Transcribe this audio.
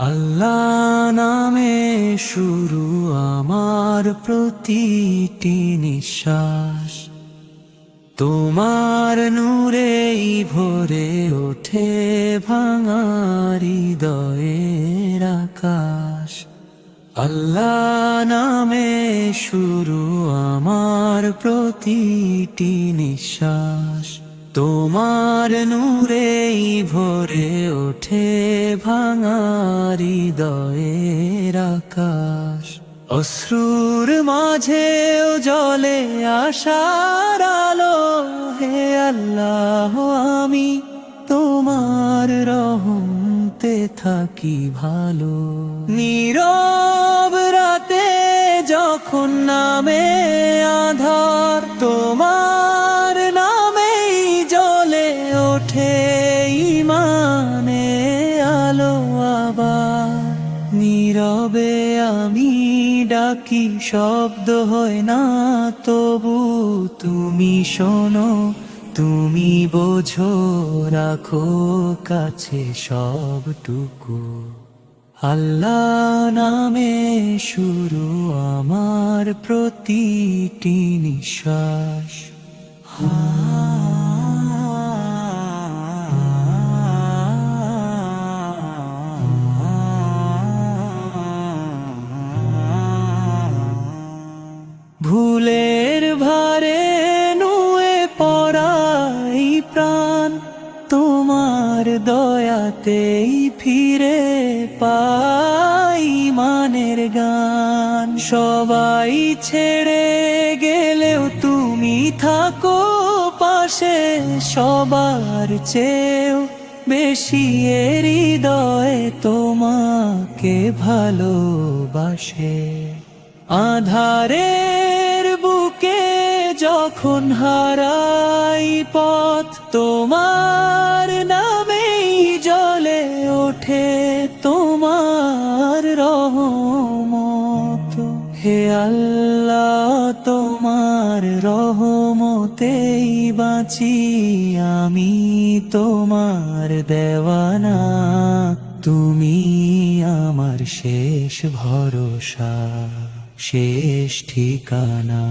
আল্লাহ নামে শুরু আমার প্রতিটি নিঃশ্বাস, তোমার নূরেই ভরে ওঠে ভাঙা হৃদয়ের আকাশ। আল্লাহ নামে শুরু আমার প্রতিটি নিঃশ্বাস, তোমার নূরেই ভরে ওঠে ভাঙা হৃদয়ের আকাশ। অশ্রুর মাঝেও জ্বলে আশার আলো, হে আল্লাহ আমি তোমার রহমতে থাকি ভালো। নীরব রাতে যখন নামে আধার, তোমার নামেই জ্বলে ওঠে ঈমানে আলো আবার। নীরবে আমি ডাকি, শব্দ হয় না তবু তুমি শোনো, তুমি বোঝো, রাখো কাছে সবটুকু। আল্লাহ নামে শুরু আমার প্রতিটি নিঃশ্বাস। ভুলের ভারে নুয়ে পড়াই প্রাণ, তোমার দয়াতেই ফিরে পাই মানের গান। সবাই ছেড়ে গেলেও তুমি থাকো পাশে, সবার চেয়েও বেশি এ হৃদয় তোমাকে ভালোবাসে। আধারের বুকে যখন হারাই পথ, তোমার নামেই জ্বলে ওঠে তোমার রহমত। হে আল্লাহ তোমার রহমতেই বাঁচি আমি, তোমার দেওয়ানা, তুমি আমার শেষ ভরসা, শেষ ঠিকানা।